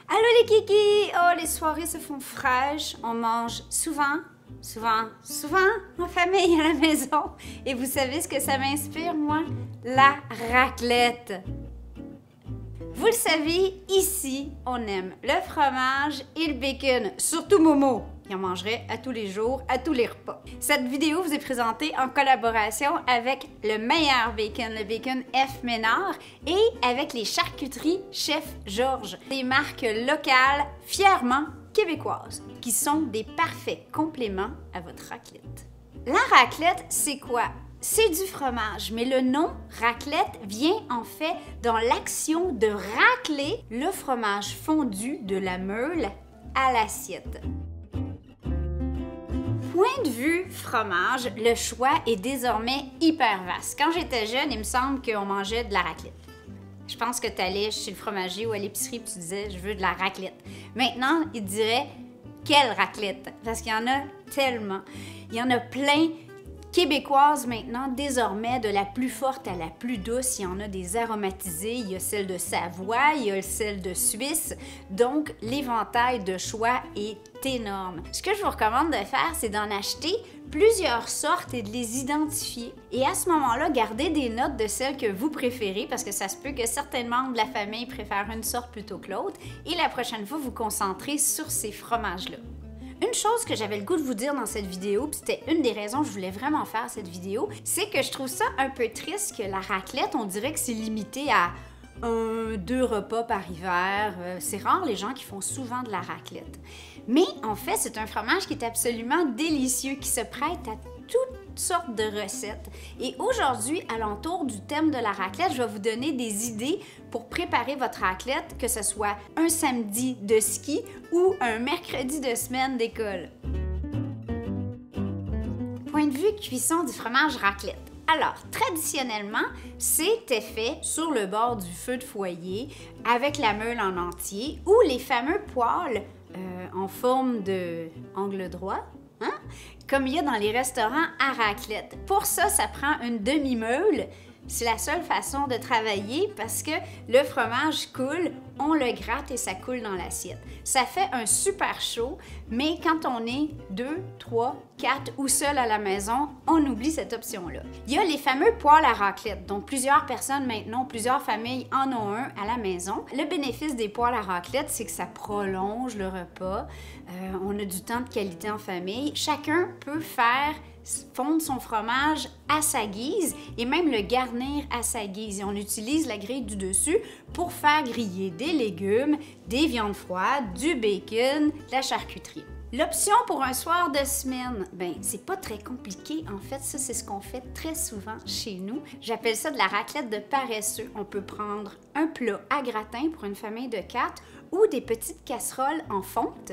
Allô les kikis! Oh, les soirées se font fraîches. On mange souvent en famille à la maison. Et vous savez ce que ça m'inspire, moi? La raclette. Vous le savez, ici, on aime le fromage et le bacon. Surtout Momo. Il en mangerait à tous les jours, à tous les repas. Cette vidéo vous est présentée en collaboration avec le meilleur bacon, le bacon F. Ménard, et avec les charcuteries Chef Georges, des marques locales fièrement québécoises, qui sont des parfaits compléments à votre raclette. La raclette, c'est quoi? C'est du fromage, mais le nom raclette vient en fait dans l'action de racler le fromage fondu de la meule à l'assiette. Point de vue fromage, le choix est désormais hyper vaste. Quand j'étais jeune, il me semble qu'on mangeait de la raclette. Je pense que tu allais chez le fromager ou à l'épicerie et tu disais « je veux de la raclette ». Maintenant, il dirait « quelle raclette ?» Parce qu'il y en a tellement. Il y en a plein. Québécoises maintenant, désormais, de la plus forte à la plus douce, il y en a des aromatisées, il y a celle de Savoie, il y a celle de Suisse, donc l'éventail de choix est énorme. Ce que je vous recommande de faire, c'est d'en acheter plusieurs sortes et de les identifier. Et à ce moment-là, gardez des notes de celles que vous préférez, parce que ça se peut que certains membres de la famille préfèrent une sorte plutôt que l'autre, et la prochaine fois, vous concentrez sur ces fromages-là. Une chose que j'avais le goût de vous dire dans cette vidéo, puis c'était une des raisons que je voulais vraiment faire cette vidéo, c'est que je trouve ça un peu triste que la raclette, on dirait que c'est limité à 2 repas par hiver. C'est rare les gens qui font souvent de la raclette. Mais en fait, c'est un fromage qui est absolument délicieux, qui se prête à toutes sortes de recettes. Et aujourd'hui, à l'entour du thème de la raclette, je vais vous donner des idées pour préparer votre raclette, que ce soit un samedi de ski ou un mercredi de semaine d'école. Point de vue cuisson du fromage raclette. Alors, traditionnellement, c'était fait sur le bord du feu de foyer avec la meule en entier ou les fameux poêles en forme de angle droit. Hein? Comme il y a dans les restaurants à raclette. Pour ça, ça prend une demi-meule. C'est la seule façon de travailler parce que le fromage coule, on le gratte et ça coule dans l'assiette. Ça fait un super chaud, mais quand on est 2, 3, 4 ou seul à la maison, on oublie cette option-là. Il y a les fameux poêles à raclette, donc plusieurs personnes maintenant, plusieurs familles en ont un à la maison. Le bénéfice des poêles à raclette, c'est que ça prolonge le repas. On a du temps de qualité en famille. Chacun peut faire fondre son fromage à sa guise et même le garnir à sa guise. Et on utilise la grille du dessus pour faire griller des légumes, des viandes froides, du bacon, de la charcuterie. L'option pour un soir de semaine, ben c'est pas très compliqué en fait, ça c'est ce qu'on fait très souvent chez nous. J'appelle ça de la raclette de paresseux. On peut prendre un plat à gratin pour une famille de 4 ou des petites casseroles en fonte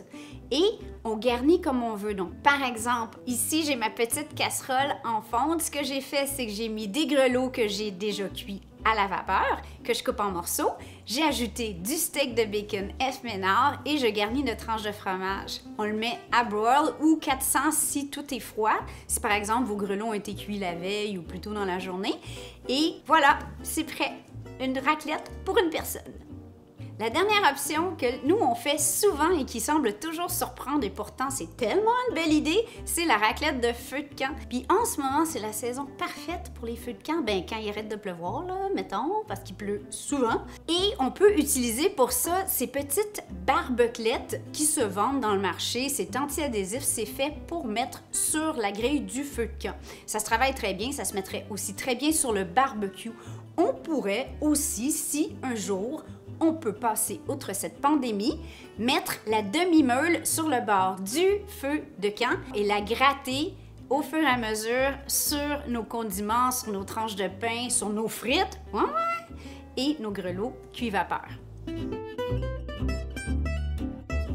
et on garnit comme on veut. Donc par exemple, ici j'ai ma petite casserole en fonte. Ce que j'ai fait, c'est que j'ai mis des grelots que j'ai déjà cuits à la vapeur, que je coupe en morceaux. J'ai ajouté du steak de bacon F. Ménard et je garnis de tranches de fromage. On le met à broil ou 400 si tout est froid. Si par exemple vos grelots ont été cuits la veille ou plutôt dans la journée. Et voilà, c'est prêt. Une raclette pour une personne. La dernière option que nous, on fait souvent et qui semble toujours surprendre et pourtant c'est tellement une belle idée, c'est la raclette de feu de camp. Puis en ce moment, c'est la saison parfaite pour les feux de camp. Ben quand il arrête de pleuvoir, là, mettons, parce qu'il pleut souvent. Et on peut utiliser pour ça ces petites barbeclettes qui se vendent dans le marché. C'est anti-adhésif, c'est fait pour mettre sur la grille du feu de camp. Ça se travaille très bien, ça se mettrait aussi très bien sur le barbecue. On pourrait aussi, si un jour, on peut passer outre cette pandémie, mettre la demi-meule sur le bord du feu de camp et la gratter au fur et à mesure sur nos condiments, sur nos tranches de pain, sur nos frites et nos grelots cuits vapeur.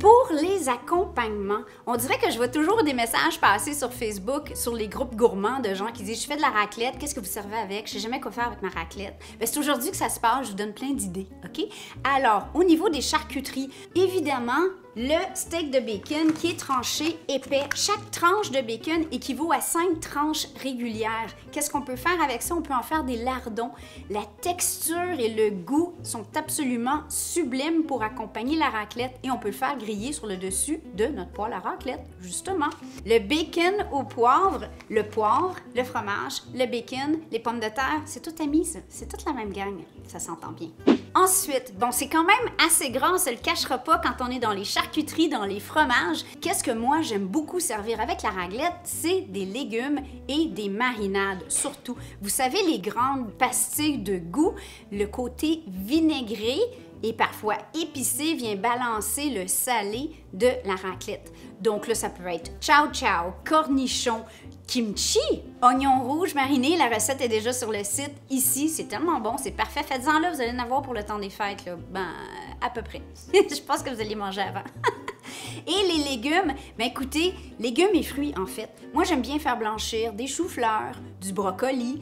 Pour les accompagnements, on dirait que je vois toujours des messages passer sur Facebook, sur les groupes gourmands de gens qui disent « Je fais de la raclette, qu'est-ce que vous servez avec? Je sais jamais quoi faire avec ma raclette. » Ben, c'est aujourd'hui que ça se passe, je vous donne plein d'idées, OK? Alors, au niveau des charcuteries, évidemment, le steak de bacon qui est tranché épais. Chaque tranche de bacon équivaut à 5 tranches régulières. Qu'est-ce qu'on peut faire avec ça? On peut en faire des lardons. La texture et le goût sont absolument sublimes pour accompagner la raclette et on peut le faire griller sur le dessus de notre poêle à raclette, justement. Le bacon au poivre, le fromage, le bacon, les pommes de terre, c'est tout ami, ça. C'est toute la même gang. Ça s'entend bien. Ensuite, bon, c'est quand même assez gras, on se le cachera pas quand on est dans les charcuteries, dans les fromages. Qu'est-ce que moi j'aime beaucoup servir avec la raclette? C'est des légumes et des marinades, surtout. Vous savez, les grandes pastilles de goût, le côté vinaigré et parfois épicé vient balancer le salé de la raclette. Donc là, ça peut être chow chow, cornichon, kimchi, oignon rouge mariné. La recette est déjà sur le site. Ici, c'est tellement bon, c'est parfait. Faites-en là, vous allez en avoir pour le temps des fêtes, là. Ben, à peu près. Je pense que vous allez manger avant. Et les légumes, ben écoutez, légumes et fruits en fait. Moi j'aime bien faire blanchir des choux-fleurs, du brocoli,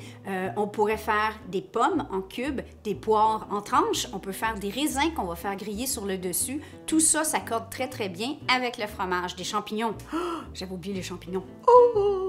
on pourrait faire des pommes en cubes, des poires en tranches, on peut faire des raisins qu'on va faire griller sur le dessus. Tout ça s'accorde très très bien avec le fromage. Des champignons. Oh, j'avais oublié les champignons. Oh!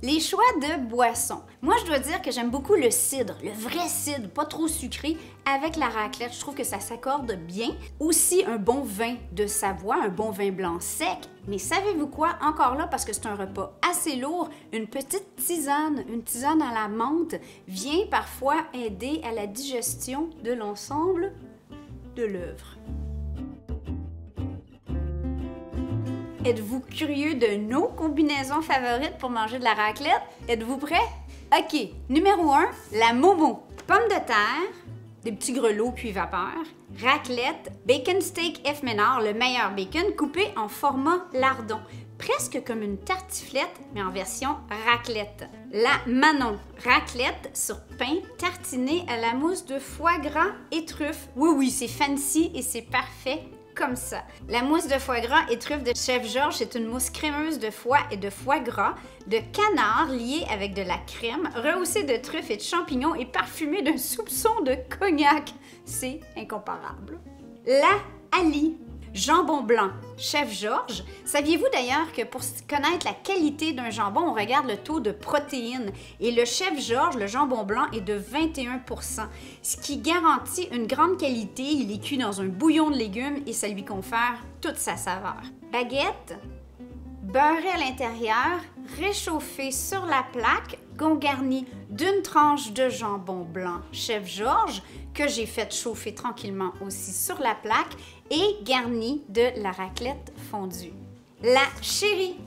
Les choix de boissons. Moi, je dois dire que j'aime beaucoup le cidre, le vrai cidre, pas trop sucré, avec la raclette. Je trouve que ça s'accorde bien. Aussi, un bon vin de Savoie, un bon vin blanc sec. Mais savez-vous quoi? Encore là, parce que c'est un repas assez lourd, une petite tisane, une tisane à la menthe, vient parfois aider à la digestion de l'ensemble de l'œuvre. Êtes-vous curieux de nos combinaisons favorites pour manger de la raclette? Êtes-vous prêts? OK, numéro 1, la momo. Pommes de terre, des petits grelots cuits vapeur, raclette, bacon steak F. Ménard, le meilleur bacon, coupé en format lardon. Presque comme une tartiflette, mais en version raclette. La Manon, raclette sur pain tartiné à la mousse de foie gras et truffes. Oui, c'est fancy et c'est parfait comme ça. La mousse de foie gras et truffes de Chef Georges, c'est une mousse crémeuse de foie et de foie gras, de canard liée avec de la crème, rehaussée de truffes et de champignons et parfumée d'un soupçon de cognac. C'est incomparable. La Ali, jambon blanc, Chef Georges. Saviez-vous d'ailleurs que pour connaître la qualité d'un jambon, on regarde le taux de protéines et le Chef Georges, le jambon blanc, est de 21%, ce qui garantit une grande qualité. Il est cuit dans un bouillon de légumes et ça lui confère toute sa saveur. Baguette, beurrée à l'intérieur, réchauffée sur la plaque, garnie d'une tranche de jambon blanc Chef Georges que j'ai fait chauffer tranquillement aussi sur la plaque et garnie de la raclette fondue. La chérie,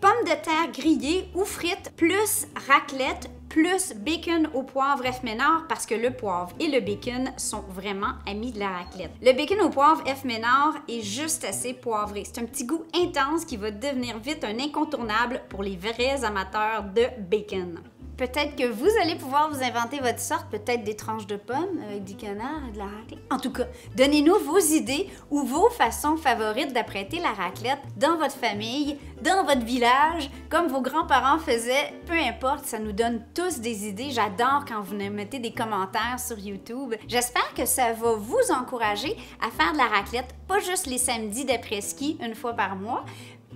pommes de terre grillées ou frites plus raclette plus bacon au poivre F. Ménard parce que le poivre et le bacon sont vraiment amis de la raclette. Le bacon au poivre F. Ménard est juste assez poivré. C'est un petit goût intense qui va devenir vite un incontournable pour les vrais amateurs de bacon. Peut-être que vous allez pouvoir vous inventer votre sorte, peut-être des tranches de pommes avec du canard et de la raclette. En tout cas, donnez-nous vos idées ou vos façons favorites d'apprêter la raclette dans votre famille, dans votre village, comme vos grands-parents faisaient. Peu importe, ça nous donne tous des idées. J'adore quand vous nous mettez des commentaires sur YouTube. J'espère que ça va vous encourager à faire de la raclette, pas juste les samedis d'après-ski, une fois par mois,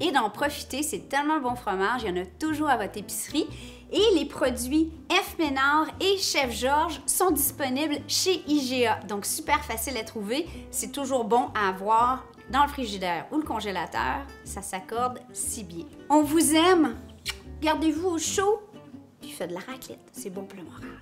et d'en profiter. C'est tellement bon fromage, il y en a toujours à votre épicerie. Et les produits F. Ménard et Chef Georges sont disponibles chez IGA. Donc, super facile à trouver. C'est toujours bon à avoir dans le frigidaire ou le congélateur. Ça s'accorde si bien. On vous aime. Gardez-vous au chaud. Puis faites de la raclette. C'est bon pour le moral.